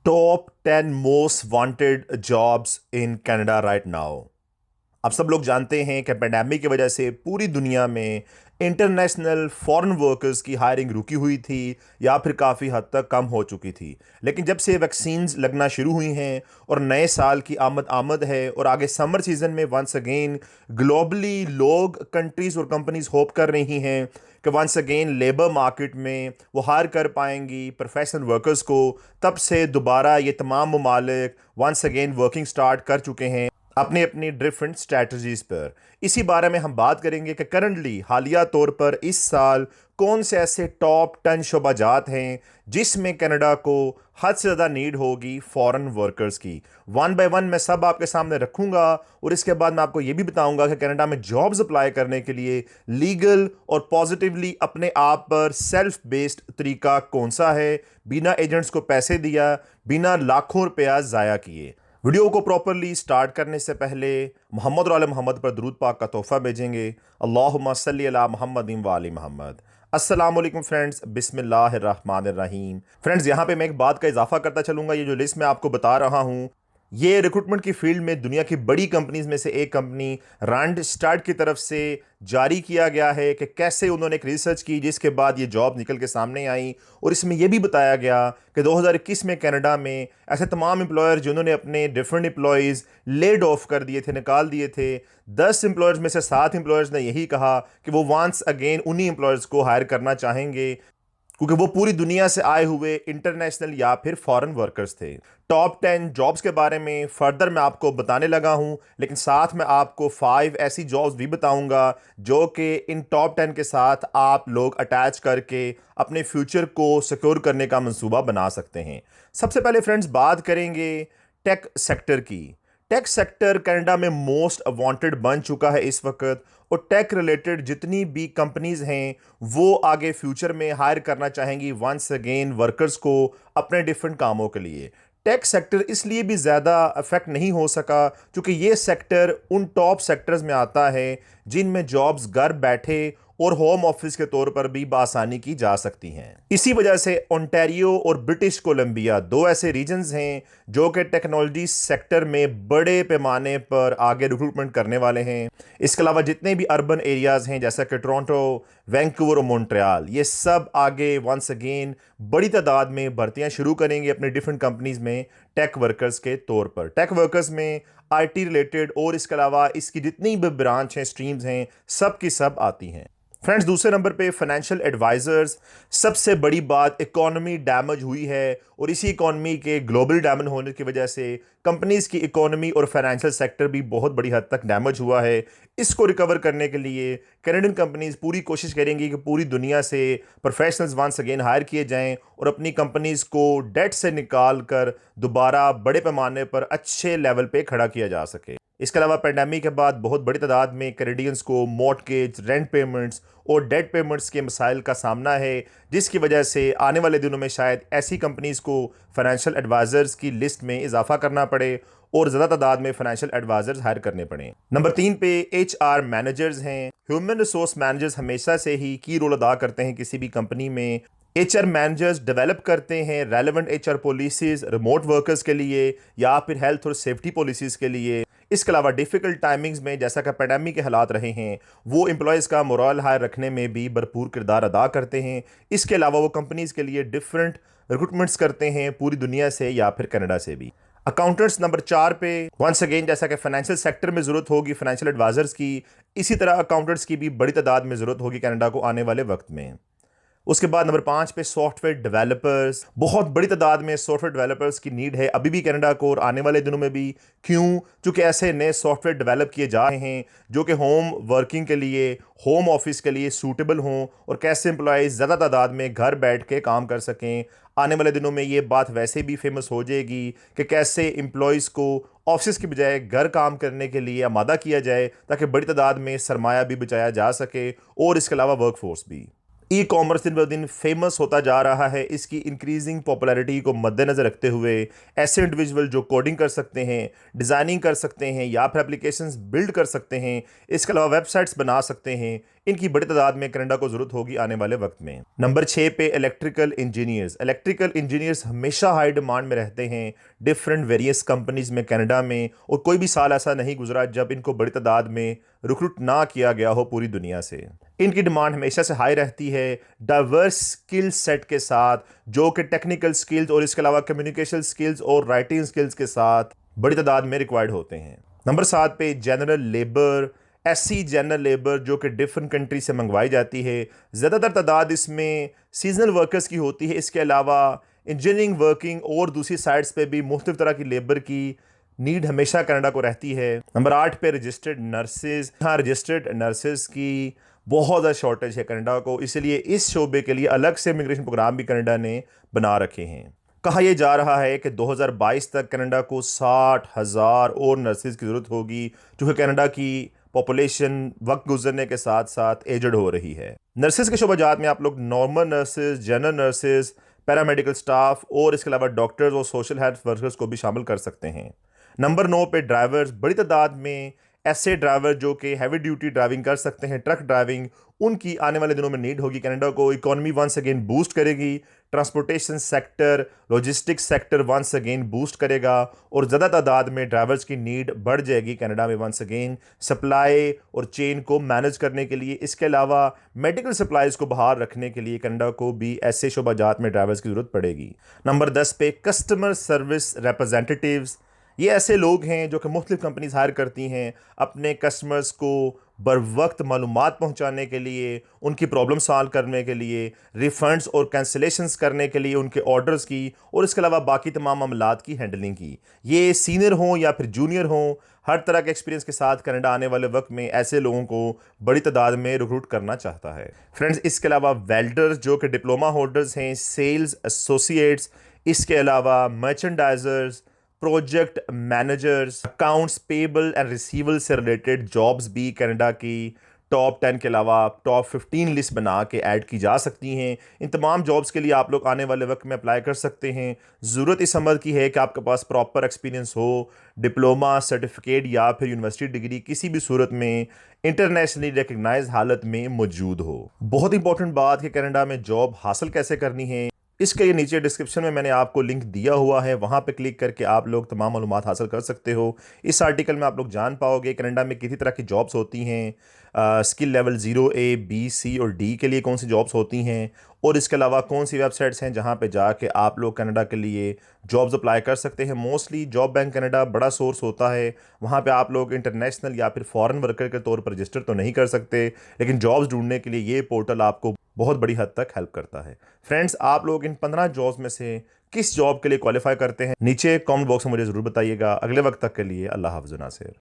Top 10 most wanted jobs in Canada right now. आप सब लोग जानते हैं कि पेंडेमिक की वजह से पूरी दुनिया में इंटरनेशनल फॉरेन वर्कर्स की हायरिंग रुकी हुई थी या फिर काफ़ी हद तक कम हो चुकी थी। लेकिन जब से वैक्सीन्स लगना शुरू हुई हैं और नए साल की आमद आमद है और आगे समर सीजन में वंस अगेन ग्लोबली लोग, कंट्रीज़ और कंपनीज होप कर रही हैं कि वंस अगेन लेबर मार्केट में वो हायर कर पाएंगी प्रोफेशनल वर्कर्स को। तब से दोबारा ये तमाम ममालिक वंस अगेन वर्किंग स्टार्ट कर चुके हैं अपनी अपनी डिफरेंट स्ट्रैटेजीज पर। इसी बारे में हम बात करेंगे कि करंटली हालिया तौर पर इस साल कौन से ऐसे टॉप 10 शोबाजात हैं जिसमें कनाडा को हद से ज़्यादा नीड होगी फॉरेन वर्कर्स की। वन बाय वन मैं सब आपके सामने रखूंगा और इसके बाद मैं आपको यह भी बताऊंगा कि कनाडा में जॉब्स अप्लाई करने के लिए लीगल और पॉजिटिवली अपने आप पर सेल्फ बेस्ड तरीका कौन सा है, बिना एजेंट्स को पैसे दिया, बिना लाखों रुपया ज़ाया किए। वीडियो को प्रॉपरली स्टार्ट करने से पहले मोहम्मद और आले मोहम्मद पर दरूद पाक का तोहफा भेजेंगे। अल्लाहुम्मा सल्ली अला मोहम्मद व आलि मोहम्मद। अस्सलाम वालेकुम फ्रेंड्स, बिस्मिल्लाहिर्रहमानिर्रहीम। फ्रेंड्स, यहाँ पे मैं एक बात का इजाफा करता चलूंगा। ये जो लिस्ट मैं आपको बता रहा हूँ, ये रिक्रूटमेंट की फील्ड में दुनिया की बड़ी कंपनीज में से एक कंपनी रैंड स्टार्ट की तरफ से जारी किया गया है कि कैसे उन्होंने एक रिसर्च की जिसके बाद ये जॉब निकल के सामने आई। और इसमें यह भी बताया गया कि 2021 में कनाडा में ऐसे तमाम एम्प्लॉयर जिन्होंने अपने डिफरेंट एम्प्लॉयज़ लेड ऑफ कर दिए थे, निकाल दिए थे, 10 एम्प्लॉयर्स में से 7 एम्प्लॉयर्स ने यही कहा कि वो वंस अगेन उन्हीं एम्प्लॉयर्स को हायर करना चाहेंगे क्योंकि वो पूरी दुनिया से आए हुए इंटरनेशनल या फिर फॉरेन वर्कर्स थे। टॉप 10 जॉब्स के बारे में फर्दर मैं आपको बताने लगा हूं, लेकिन साथ में आपको 5 ऐसी जॉब्स भी बताऊंगा जो कि इन टॉप 10 के साथ आप लोग अटैच करके अपने फ्यूचर को सिक्योर करने का मंसूबा बना सकते हैं। सबसे पहले फ्रेंड्स बात करेंगे टेक सेक्टर की। टेक सेक्टर कनाडा में मोस्ट वांटेड बन चुका है इस वक्त, और टेक रिलेटेड जितनी भी कंपनीज हैं वो आगे फ्यूचर में हायर करना चाहेंगी वंस अगेन वर्कर्स को अपने डिफरेंट कामों के लिए। टेक सेक्टर इसलिए भी ज़्यादा अफेक्ट नहीं हो सका क्योंकि ये सेक्टर उन टॉप सेक्टर्स में आता है जिनमें जॉब्स घर बैठे और होम ऑफिस के तौर पर भी बासानी की जा सकती हैं। इसी वजह से ओंटारियो और ब्रिटिश कोलंबिया दो ऐसे रीजन्स हैं जो कि टेक्नोलॉजी सेक्टर में बड़े पैमाने पर आगे रिक्रूटमेंट करने वाले हैं। इसके अलावा जितने भी अर्बन एरियाज हैं जैसा कि टोरंटो, वैंकूवर और मॉन्ट्रियल, ये सब आगे वंस अगेन बड़ी तादाद में भर्तियां शुरू करेंगे अपने डिफरेंट कंपनीज में टेक वर्कर्स के तौर पर। टेक वर्कर्स में आईटी रिलेटेड और इसके अलावा इसकी जितनी भी ब्रांच हैं, स्ट्रीम्स हैं, सब की सब आती हैं। फ्रेंड्स, दूसरे नंबर पे फाइनेंशियल एडवाइजर्स। सबसे बड़ी बात, इकोनॉमी डैमेज हुई है और इसी इकोनॉमी के ग्लोबल डैमेज होने की वजह से कंपनीज की इकोनॉमी और फाइनेंशियल सेक्टर भी बहुत बड़ी हद तक डैमेज हुआ है। इसको रिकवर करने के लिए कैनेडियन कंपनीज पूरी कोशिश करेंगी कि पूरी दुनिया से प्रोफेशनल्स वंस अगेन हायर किए जाएं और अपनी कंपनीज को डेट से निकाल कर दोबारा बड़े पैमाने पर अच्छे लेवल पे खड़ा किया जा सके। इसके अलावा पेंडेमिक के बाद बहुत बड़ी तादाद में कैनेडियंस को मॉर्टगेज, रेंट पेमेंट्स और डेट पेमेंट्स के मसाइल का सामना है, जिसकी वजह से आने वाले दिनों में शायद ऐसी कंपनीज को फाइनेंशियल एडवाइजर्स की लिस्ट में इजाफा करना पड़े और ज़्यादा तादाद में फाइनेंशियल एडवाइजर्स हायर करने पड़े। नंबर 3 पे HR मैनेजर्स हैं। ह्यूमन रिसोर्स मैनेजर्स हमेशा से ही की रोल अदा करते हैं किसी भी कंपनी में। HR मैनेजर्स डेवलप करते हैं relevant HR policies remote workers के लिए या फिर हेल्थ और सेफ्टी पॉलिसीज़ के लिए। इसके अलावा डिफ़िकल्ट टाइमिंग्स में जैसा कि पैंडेमिक के हालात रहे हैं, वो एम्प्लॉयज़ का मोरल हायर रखने में भी भरपूर किरदार अदा करते हैं। इसके अलावा वो कंपनीज़ के लिए डिफरेंट रिक्रूटमेंट्स करते हैं पूरी दुनिया से या फिर कनाडा से भी। अकाउंटेंट्स नंबर 4 पे। वंस अगेन जैसा कि फाइनेंशियल सेक्टर में ज़रूरत होगी फाइनेंशियल एडवाइजर्स की, इसी तरह अकाउंटेंट्स की भी बड़ी तादाद में ज़रूरत होगी कनाडा को आने वाले वक्त में। उसके बाद नंबर 5 पे सॉफ्टवेयर डेवलपर्स। बहुत बड़ी तादाद में सॉफ्टवेयर डेवलपर्स की नीड है अभी भी कनाडा को और आने वाले दिनों में भी। क्यों? क्योंकि ऐसे नए सॉफ्टवेयर डेवलप किए जा रहे हैं जो कि होम वर्किंग के लिए, होम ऑफिस के लिए सूटेबल हों और कैसे एम्प्लॉयज़ ज़्यादा तादाद में घर बैठ के काम कर सकें। आने वाले दिनों में ये बात वैसे भी फेमस हो जाएगी कि कैसे एम्प्लॉयज़ को ऑफिस की बजाय घर काम करने के लिए आमादा किया जाए ताकि बड़ी तादाद में सरमाया भी बचाया जा सके और इसके अलावा वर्कफोर्स भी। ई कॉमर्स दिन ब दिन फेमस होता जा रहा है। इसकी इंक्रीजिंग पॉपुलैरिटी को मद्देनज़र रखते हुए ऐसे इंडिविजुअल जो कोडिंग कर सकते हैं, डिज़ाइनिंग कर सकते हैं या फिर एप्लीकेशंस बिल्ड कर सकते हैं, इसके अलावा वेबसाइट्स बना सकते हैं, इनकी बड़ी तादाद में कनाडा को ज़रूरत होगी आने वाले वक्त में। नंबर 6 पे इलेक्ट्रिकल इंजीनियर्स। इलेक्ट्रिकल इंजीनियर्स हमेशा हाई डिमांड में रहते हैं डिफरेंट वेरियस कंपनीज़ में कनाडा में, और कोई भी साल ऐसा नहीं गुजरा जब इनको बड़ी तादाद में रिक्रूट ना किया गया हो पूरी दुनिया से। इनकी डिमांड हमेशा से हाई रहती है डाइवर्स स्किल सेट के साथ, जो कि टेक्निकल स्किल्स और इसके अलावा कम्युनिकेशन स्किल्स और राइटिंग स्किल्स के साथ बड़ी तादाद में रिक्वायर्ड होते हैं। नंबर 7 पे जनरल लेबर। ऐसी जनरल लेबर जो कि डिफरेंट कंट्री से मंगवाई जाती है, ज़्यादातर तादाद इसमें सीजनल वर्कर्स की होती है। इसके अलावा इंजीनियरिंग वर्किंग और दूसरी साइड्स पे भी मुख्तलिफ तरह की लेबर की नीड हमेशा कनाडा को रहती है। नंबर 8 पे रजिस्टर्ड नर्सेज। हाँ, रजिस्टर्ड नर्सेज की बहुत ज़्यादा शॉर्टेज है कनाडा को, इसलिए इस शोबे के लिए अलग से इमिग्रेशन प्रोग्राम भी कनाडा ने बना रखे हैं। कहा यह जा रहा है कि 2022 तक कनाडा को 60,000 और नर्सेज की ज़रूरत होगी, क्योंकि कनाडा की पॉपुलेशन वक्त गुजरने के साथ साथ एजड हो रही है। नर्सेज के शोबाजात में आप लोग normal nurses, general nurses, paramedical staff और इसके अलावा डॉक्टर्स और सोशल हेल्थ वर्कर्स को भी शामिल कर सकते हैं। नंबर 9 पे ड्राइवर्स। बड़ी तादाद में ऐसे ड्राइवर जो कि हैवी ड्यूटी ड्राइविंग कर सकते हैं, ट्रक ड्राइविंग, उनकी आने वाले दिनों में नीड होगी। कनाडा को इकोनॉमी वंस अगेन बूस्ट करेगी, transportation sector, logistics sector once again boost करेगा, और ज़्यादा तादाद में ड्राइवर्स की नीड बढ़ जाएगी कनाडा में वंस अगेन सप्लाई और चेन को मैनेज करने के लिए। इसके अलावा मेडिकल सप्लाईज को बहाल रखने के लिए कनाडा को भी ऐसे शोबाजात में ड्राइवर्स की ज़रूरत पड़ेगी। नंबर 10 पे कस्टमर सर्विस रिप्रेजेंटेटिव्स। ये ऐसे लोग हैं जो कि मुख्तलिफ कंपनीज हायर करती हैं अपने कस्टमर्स को बर वक्त मालूमात पहुंचाने के लिए, उनकी प्रॉब्लम सॉल्व करने के लिए, रिफंड्स और कैंसिलेशंस करने के लिए, उनके ऑर्डर्स की, और इसके अलावा बाकी तमाम मामलात की हैंडलिंग की। ये सीनियर हों या फिर जूनियर हों, हर तरह के एक्सपीरियंस के साथ कनाडा आने वाले वक्त में ऐसे लोगों को बड़ी तादाद में रिक्रूट करना चाहता है। फ्रेंड्स, इसके अलावा वेल्डर्स जो कि डिप्लोमा होल्डर्स हैं, सेल्स एसोसिएट्स, इसके अलावा merchandisers, project managers, accounts payable and receivable से रिलेटेड जॉब्स भी कनाडा की टॉप 10 के अलावा टॉप 15 लिस्ट बना के ऐड की जा सकती हैं। इन तमाम जॉब्स के लिए आप लोग आने वाले वक्त में अप्लाई कर सकते हैं। ज़रूरत इस अमल की है कि आपके पास प्रॉपर एक्सपीरियंस हो, डिप्लोमा, सर्टिफिकेट या फिर यूनिवर्सिटी डिग्री किसी भी सूरत में इंटरनेशनली रिकग्नाइज हालत में मौजूद हो। बहुत इंपॉर्टेंट बात कि कनाडा में जॉब हासिल कैसे करनी है, इसके लिए नीचे डिस्क्रिप्शन में मैंने आपको लिंक दिया हुआ है, वहाँ पे क्लिक करके आप लोग तमाम मालूमात हासिल कर सकते हो। इस आर्टिकल में आप लोग जान पाओगे कनाडा में कितनी तरह की जॉब्स होती हैं, skill level 0A, B, C और D के लिए कौन सी जॉब्स होती हैं, और इसके अलावा कौन सी वेबसाइट्स हैं जहाँ पे जाके आप लोग कनाडा के लिए जॉब्स अप्लाई कर सकते हैं। मोस्टली जॉब बैंक कनाडा बड़ा सोर्स होता है, वहाँ पे आप लोग इंटरनेशनल या फिर फॉरेन वर्कर के तौर पर रजिस्टर तो नहीं कर सकते, लेकिन जॉब्स ढूंढने के लिए ये पोर्टल आपको बहुत बड़ी हद तक हेल्प करता है। फ्रेंड्स, आप लोग इन 15 जॉब्स में से किस जॉब के लिए क्वालिफाई करते हैं, नीचे कमेंट बॉक्स में मुझे ज़रूर बताइएगा। अगले वक्त तक के लिए अल्लाह हाफ़िज़ नासिर।